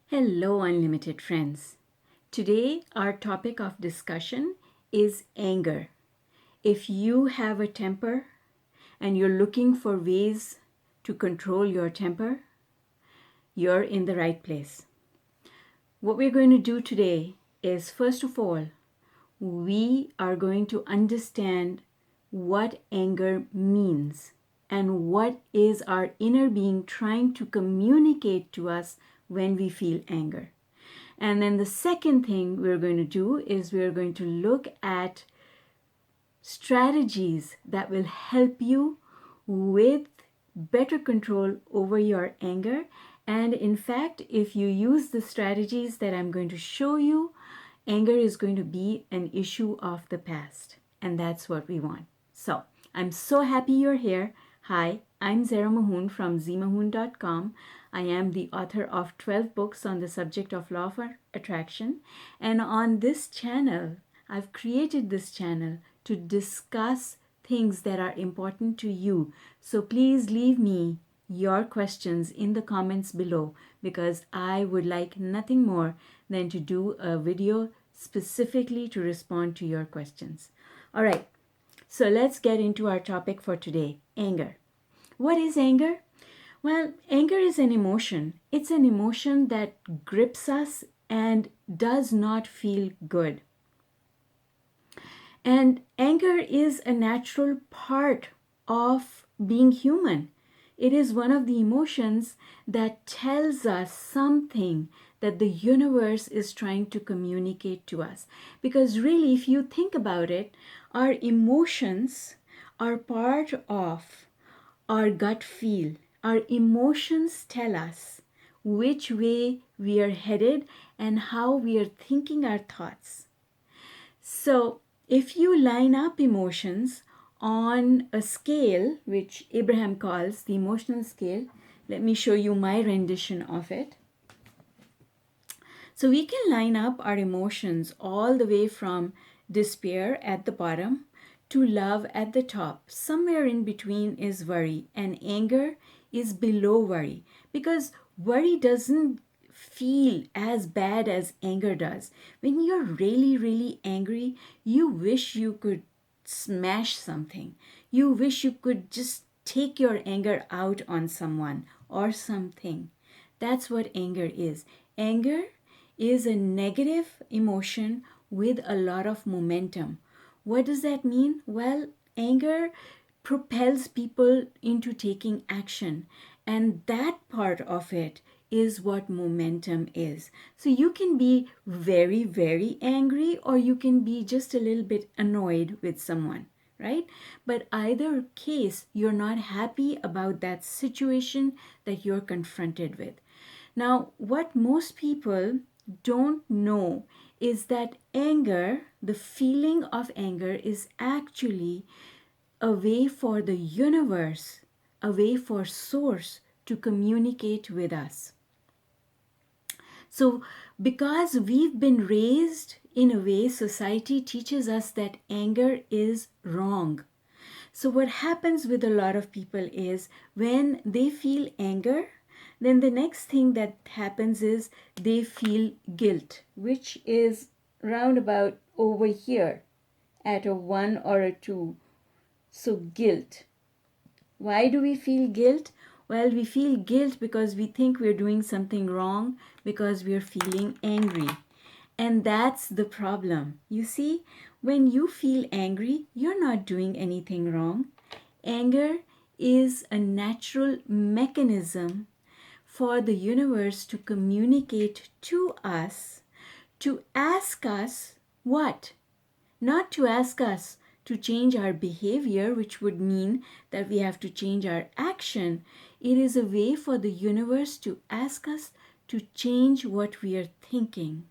Hello, unlimited friends. Today, our topic of discussion is anger. If you have a temper and you're looking for ways to control your temper, you're in the right place. What we're going to do today is, first of all, we are going to understand what anger means and what is our inner being trying to communicate to us when we feel anger. And then the second thing we're going to do is we're going to look at strategies that will help you with better control over your anger. And in fact, if you use the strategies that I'm going to show you, anger is going to be an issue of the past. And that's what we want. So I'm so happy you're here. Hi, I'm ZMAHOON from ZMAHOON.com. I am the author of 12 books on the subject of law of attraction. And on this channel, I've created this channel to discuss things that are important to you. So please leave me your questions in the comments below, because I would like nothing more than to do a video specifically to respond to your questions. All right, so let's get into our topic for today, anger. What is anger? Well, anger is an emotion. It's an emotion that grips us and does not feel good. And anger is a natural part of being human. It is one of the emotions that tells us something that the universe is trying to communicate to us. Because really, if you think about it, our emotions are part of our gut feel. Our emotions tell us which way we are headed and how we are thinking our thoughts. So, if you line up emotions on a scale, which Abraham calls the emotional scale, let me show you my rendition of it. So we can line up our emotions all the way from despair at the bottom to love at the top. Somewhere in between is worry, and anger is below worry, because worry doesn't feel as bad as anger does. When you're really, really angry, you wish you could smash something. You wish you could just take your anger out on someone or something. That's what anger is. Anger is a negative emotion with a lot of momentum. What does that mean? Well, anger propels people into taking action, and that part of it is what momentum is. So you can be very, very angry, or you can be just a little bit annoyed with someone, right? But either case, you're not happy about that situation that you're confronted with. Now, what most people don't know is that anger, the feeling of anger, is actually a way for the universe, a way for source to communicate with us. So, because we've been raised in a way, society teaches us that anger is wrong. So, what happens with a lot of people is when they feel anger, then the next thing that happens is they feel guilt, which is roundabout over here at a 1 or a 2. So, guilt. Why do we feel guilt? Well, we feel guilt because we think we're doing something wrong, because we're feeling angry. And that's the problem. You see, when you feel angry, you're not doing anything wrong. Anger is a natural mechanism for the universe to communicate to us, to ask us what? Not to ask us to change our behavior, which would mean that we have to change our action. It is a way for the universe to ask us to change what we are thinking.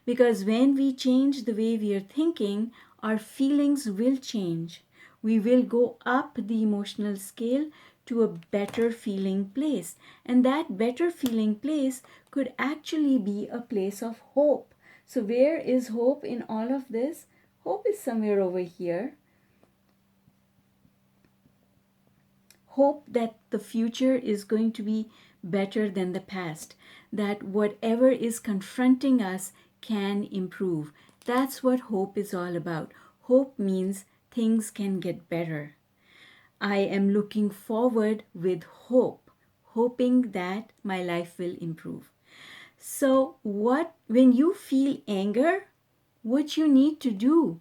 Because when we change the way we are thinking, our feelings will change. We will go up the emotional scale to a better feeling place. And that better feeling place could actually be a place of hope. So, where is hope in all of this? Hope is somewhere over here. Hope that the future is going to be better than the past, that whatever is confronting us can improve. That's what hope is all about. Hope means things can get better. I am looking forward with hope, hoping that my life will improve. So, when you feel anger, what you need to do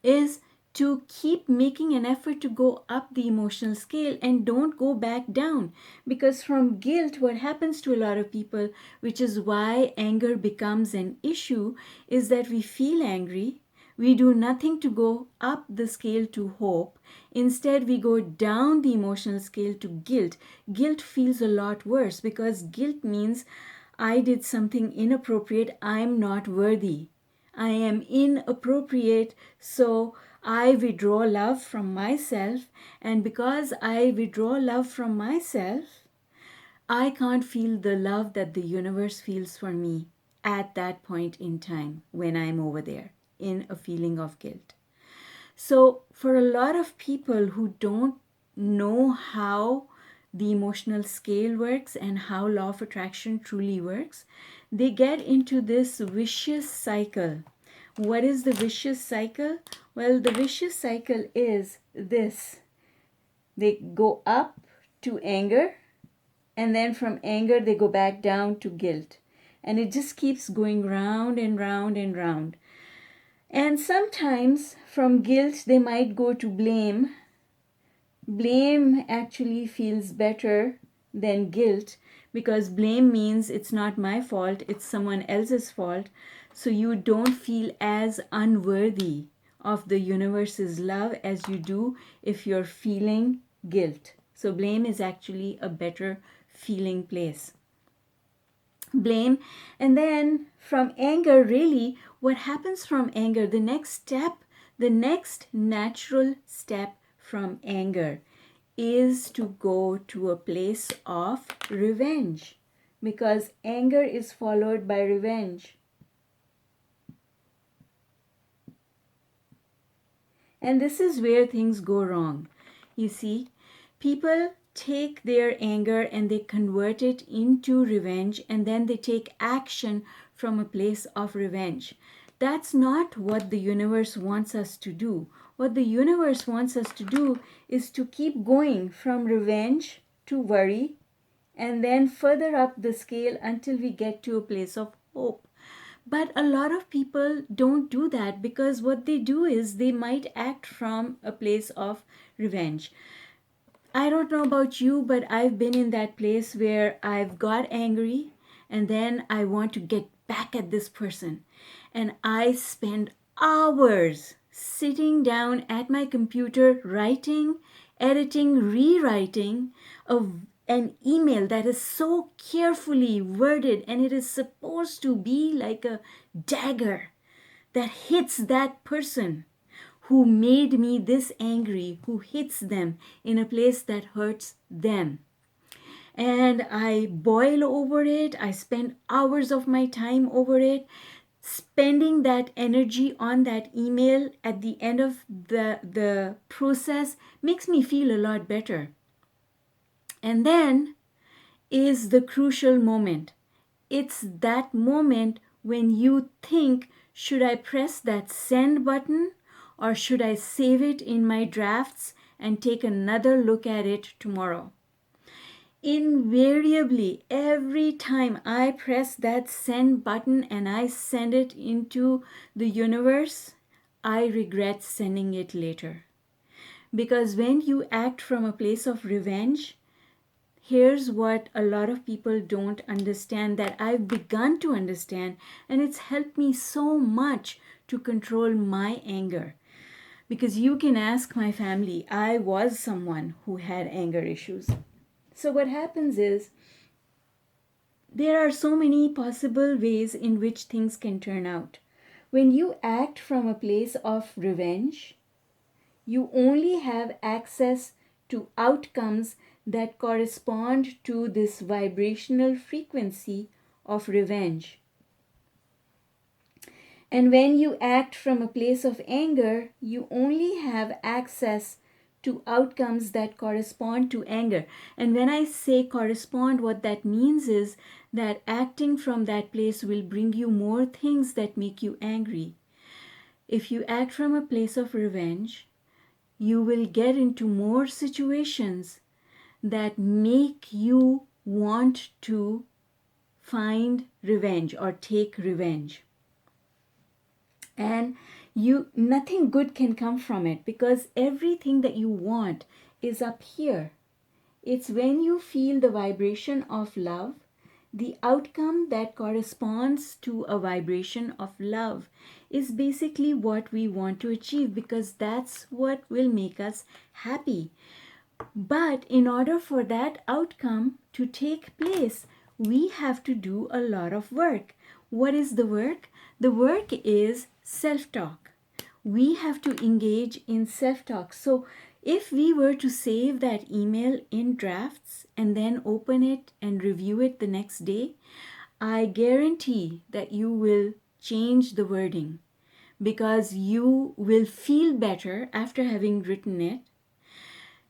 is to keep making an effort to go up the emotional scale and don't go back down. Because from guilt, what happens to a lot of people, which is why anger becomes an issue, is that we feel angry. We do nothing to go up the scale to hope. Instead, we go down the emotional scale to guilt. Guilt feels a lot worse because guilt means I did something inappropriate. I'm not worthy. I am inappropriate, so I withdraw love from myself. And because I withdraw love from myself, I can't feel the love that the universe feels for me at that point in time when I'm over there in a feeling of guilt. So, for a lot of people who don't know how the emotional scale works and how law of attraction truly works, they get into this vicious cycle. What is the vicious cycle? Well, the vicious cycle is this. They go up to anger, and then from anger they go back down to guilt. And it just keeps going round and round and round. And sometimes from guilt they might go to blame. Blame actually feels better than guilt because blame means it's not my fault, it's someone else's fault. So you don't feel as unworthy of the universe's love as you do if you're feeling guilt. So blame is actually a better feeling place. Blame. And then from anger, really, what happens from anger, the next natural step from anger is to go to a place of revenge, because anger is followed by revenge. And this is where things go wrong. You see, people take their anger and they convert it into revenge, and then they take action from a place of revenge. That's not what the universe wants us to do. What the universe wants us to do is to keep going from revenge to worry and then further up the scale until we get to a place of hope. But a lot of people don't do that, because what they do is they might act from a place of revenge. I don't know about you, but I've been in that place where I've got angry and then I want to get back at this person. And I spend hours sitting down at my computer writing, editing, rewriting an email that is so carefully worded, and it is supposed to be like a dagger that hits that person who made me this angry, who hits them in a place that hurts them. And I boil over it. I spend hours of my time over it. Spending that energy on that email at the end of the process makes me feel a lot better. And then is the crucial moment. It's that moment when you think, should I press that send button or should I save it in my drafts and take another look at it tomorrow? Invariably, every time I press that send button and I send it into the universe, I regret sending it later. Because when you act from a place of revenge, here's what a lot of people don't understand, that I've begun to understand, and it's helped me so much to control my anger. Because you can ask my family, I was someone who had anger issues. So what happens is, there are so many possible ways in which things can turn out. When you act from a place of revenge, you only have access to outcomes that correspond to this vibrational frequency of revenge. And when you act from a place of anger, you only have access to outcomes that correspond to anger. And when I say correspond, what that means is that acting from that place will bring you more things that make you angry. If you act from a place of revenge, you will get into more situations that make you want to find revenge or take revenge. And nothing good can come from it, because everything that you want is up here. It's when you feel the vibration of love, the outcome that corresponds to a vibration of love is basically what we want to achieve, because that's what will make us happy. But in order for that outcome to take place, we have to do a lot of work. What is the work? The work is self-talk. We have to engage in self-talk. So if we were to save that email in drafts and then open it and review it the next day, I guarantee that you will change the wording, because you will feel better after having written it,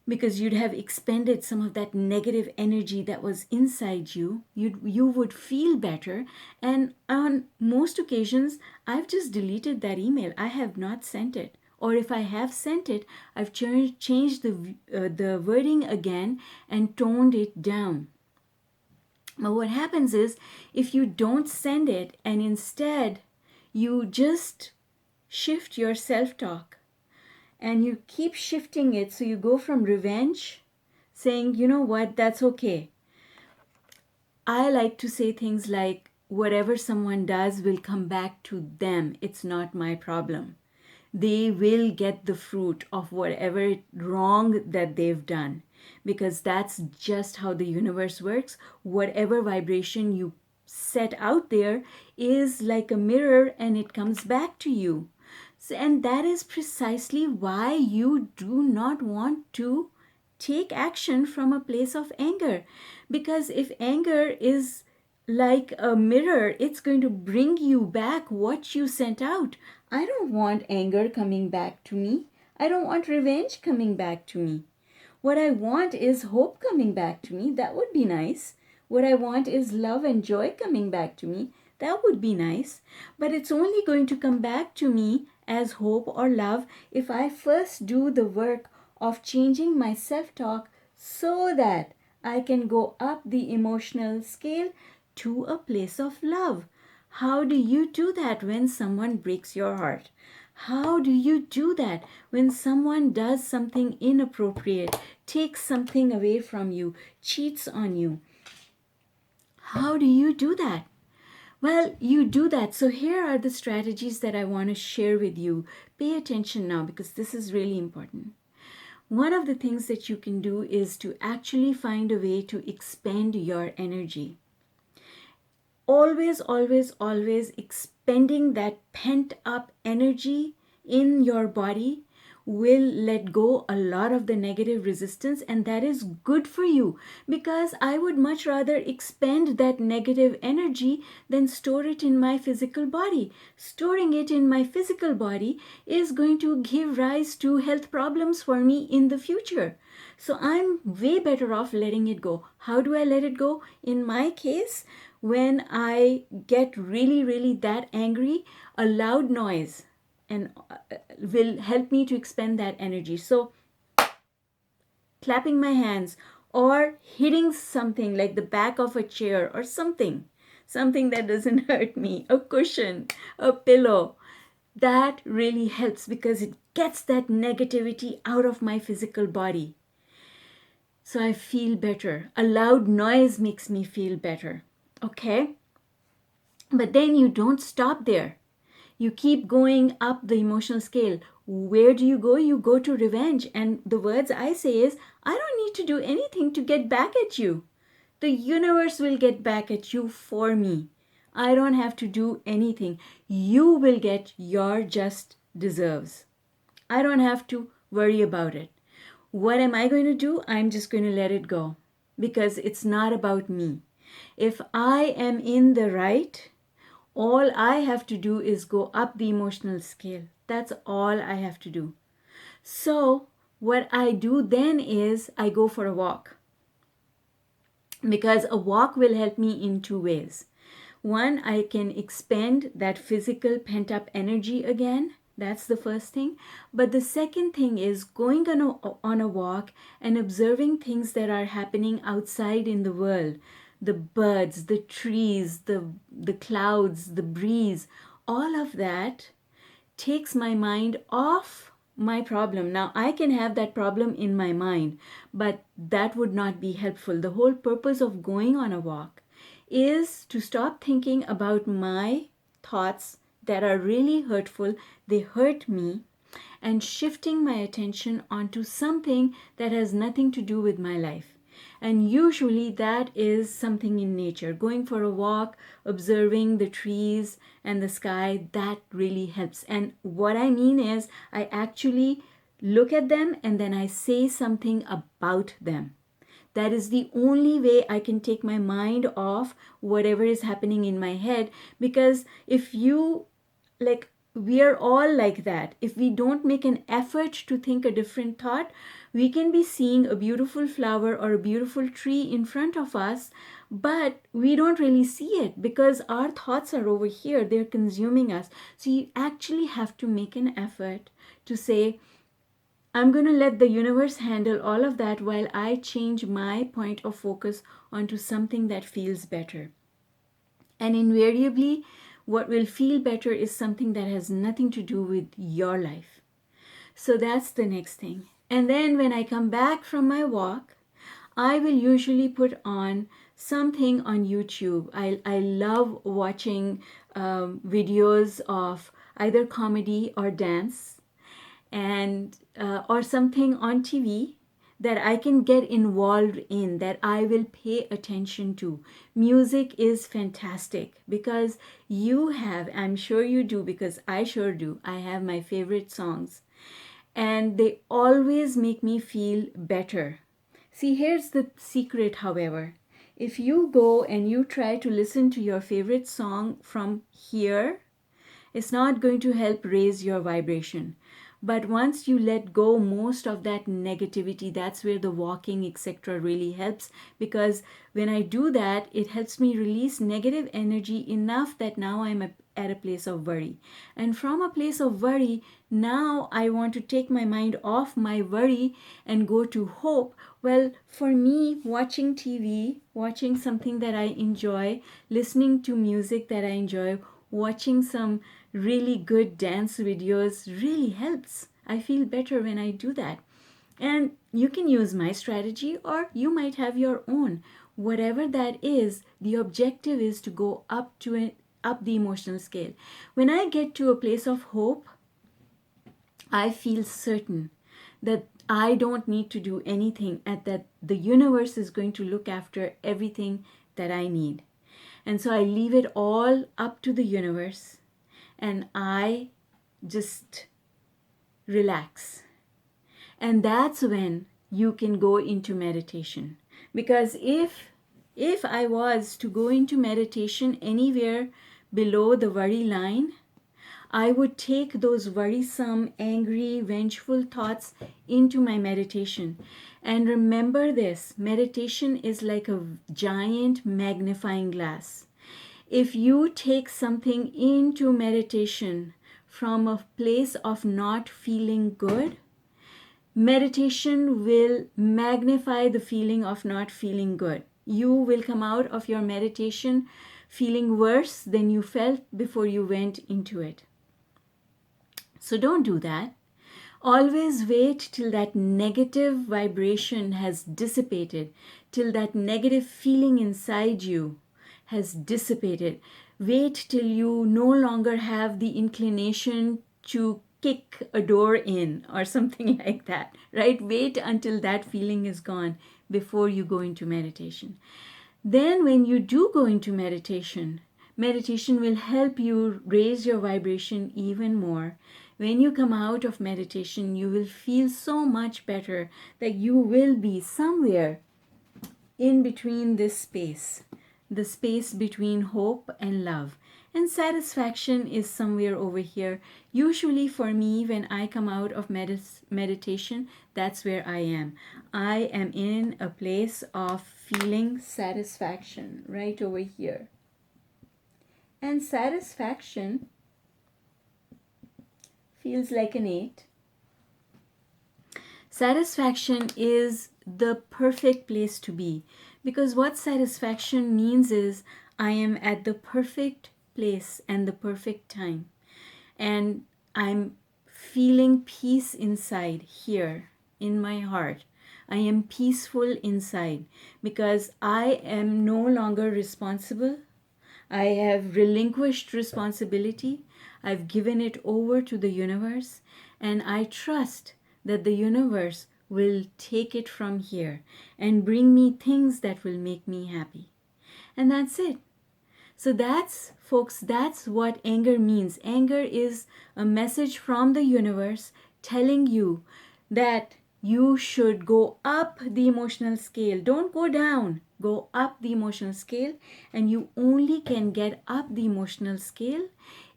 because you'd have expended some of that negative energy that was inside you. You would feel better. And on most occasions, I've just deleted that email. I have not sent it. Or if I have sent it, I've changed the wording again and toned it down. But what happens is, if you don't send it and instead you just shift your self-talk, and you keep shifting it, so you go from revenge, saying, you know what, that's okay. I like to say things like, whatever someone does will come back to them. It's not my problem. They will get the fruit of whatever wrong that they've done, because that's just how the universe works. Whatever vibration you set out there is like a mirror, and it comes back to you. And that is precisely why you do not want to take action from a place of anger. Because if anger is like a mirror, it's going to bring you back what you sent out. I don't want anger coming back to me. I don't want revenge coming back to me. What I want is hope coming back to me. That would be nice. What I want is love and joy coming back to me. That would be nice. But it's only going to come back to me as hope or love if I first do the work of changing my self-talk, so that I can go up the emotional scale to a place of love. How do you do that when someone breaks your heart? How do you do that when someone does something inappropriate, takes something away from you, cheats on you? How do you do that? Well, you do that. So here are the strategies that I want to share with you. Pay attention now, because this is really important. One of the things that you can do is to actually find a way to expend your energy. Always, always, always expending that pent up energy in your body will let go a lot of the negative resistance, and that is good for you, because I would much rather expend that negative energy than store it in my physical body. Storing it in my physical body is going to give rise to health problems for me in the future. So I'm way better off letting it go. How do I let it go? In my case, when I get really, really that angry, a loud noise and will help me to expend that energy. So clapping my hands or hitting something like the back of a chair or something that doesn't hurt me, a cushion, a pillow, that really helps, because it gets that negativity out of my physical body. So I feel better. A loud noise makes me feel better. Okay? But then you don't stop there. You keep going up the emotional scale. Where do you go? You go to revenge. And the words I say is, I don't need to do anything to get back at you. The universe will get back at you for me. I don't have to do anything. You will get your just deserves. I don't have to worry about it. What am I going to do? I'm just going to let it go, because it's not about me. If I am in the right, all I have to do is go up the emotional scale. That's all I have to do. So what I do then is I go for a walk, because a walk will help me in two ways. One, I can expend that physical pent up energy again. That's the first thing. But the second thing is going on a walk and observing things that are happening outside in the world. The birds, the trees, the clouds, the breeze, all of that takes my mind off my problem. Now, I can have that problem in my mind, but that would not be helpful. The whole purpose of going on a walk is to stop thinking about my thoughts that are really hurtful, they hurt me, and shifting my attention onto something that has nothing to do with my life. And usually that is something in nature. Going for a walk, observing the trees and the sky, that really helps. And what I mean is, I actually look at them and then I say something about them. That is the only way I can take my mind off whatever is happening in my head. Because if you, like, we are all like that. If we don't make an effort to think a different thought, we can be seeing a beautiful flower or a beautiful tree in front of us, but we don't really see it because our thoughts are over here. They're consuming us. So you actually have to make an effort to say, I'm going to let the universe handle all of that while I change my point of focus onto something that feels better. And invariably, what will feel better is something that has nothing to do with your life. So that's the next thing. And then when I come back from my walk, I will usually put on something on YouTube. I love watching videos of either comedy or dance, and or something on TV that I can get involved in, that I will pay attention to. Music is fantastic because you have, I'm sure you do, because I sure do, I have my favorite songs and they always make me feel better. See, here's the secret, however. If you go and you try to listen to your favorite song from here, it's not going to help raise your vibration. But once you let go most of that negativity, that's where the walking, etc., really helps. Because when I do that, it helps me release negative energy enough that now I'm at a place of worry. And from a place of worry, now I want to take my mind off my worry and go to hope. Well, for me, watching TV, watching something that I enjoy, listening to music that I enjoy, watching some really good dance videos really helps. I feel better when I do that. And you can use my strategy or you might have your own. Whatever that is, the objective is to go up the emotional scale. When I get to a place of hope, I feel certain that I don't need to do anything and that the universe is going to look after everything that I need. And so I leave it all up to the universe and I just relax. And that's when you can go into meditation. Because if I was to go into meditation anywhere below the worry line, I would take those worrisome, angry, vengeful thoughts into my meditation. And remember this, meditation is like a giant magnifying glass. If you take something into meditation from a place of not feeling good, meditation will magnify the feeling of not feeling good. You will come out of your meditation feeling worse than you felt before you went into it. So don't do that. Always wait till that negative vibration has dissipated, till that negative feeling inside you has dissipated. Wait till you no longer have the inclination to kick a door in or something like that, right? Wait until that feeling is gone before you go into meditation. Then when you do go into meditation, meditation will help you raise your vibration even more. When you come out of meditation, you will feel so much better that you will be somewhere in between this space. the space between hope and love. And satisfaction is somewhere over here. Usually for me, when I come out of meditation, that's where I am. I am in a place of feeling satisfaction right over here. And satisfaction feels like an 8. Satisfaction is the perfect place to be, because what satisfaction means is I am at the perfect place and the perfect time, and I'm feeling peace inside here in my heart. I am peaceful inside because I am no longer responsible. I have relinquished responsibility. I've given it over to the universe, and I trust that the universe will take it from here and bring me things that will make me happy. And that's it. So that's, folks, that's what anger means. Anger is a message from the universe telling you that you should go up the emotional scale. Don't go down. Go up the emotional scale. And you only can get up the emotional scale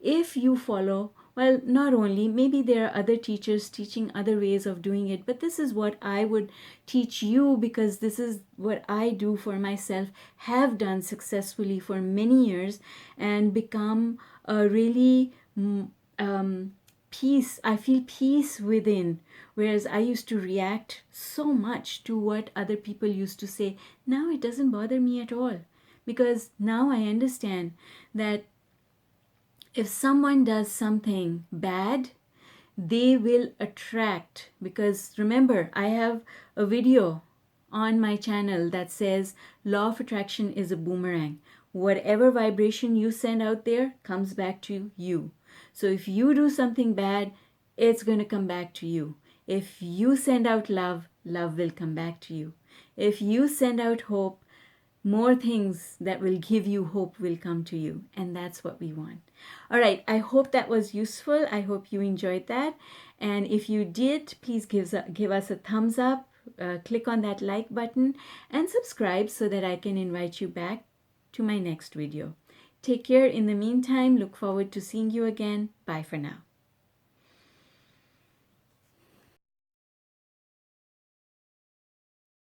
if you follow, well, not only, maybe there are other teachers teaching other ways of doing it, but this is what I would teach you, because this is what I do for myself, have done successfully for many years, and become a really peace. I feel peace within. Whereas I used to react so much to what other people used to say. Now it doesn't bother me at all, because now I understand that if someone does something bad, they will attract. Because remember, I have a video on my channel that says law of attraction is a boomerang. Whatever vibration you send out there comes back to you. So if you do something bad, it's going to come back to you. If you send out love, love will come back to you. If you send out hope, more things that will give you hope will come to you. And that's what we want. All right. I hope that was useful. I hope you enjoyed that. And if you did, please give us a thumbs up. Click on that like button and subscribe so that I can invite you back to my next video. Take care in the meantime. Look forward to seeing you again. Bye for now.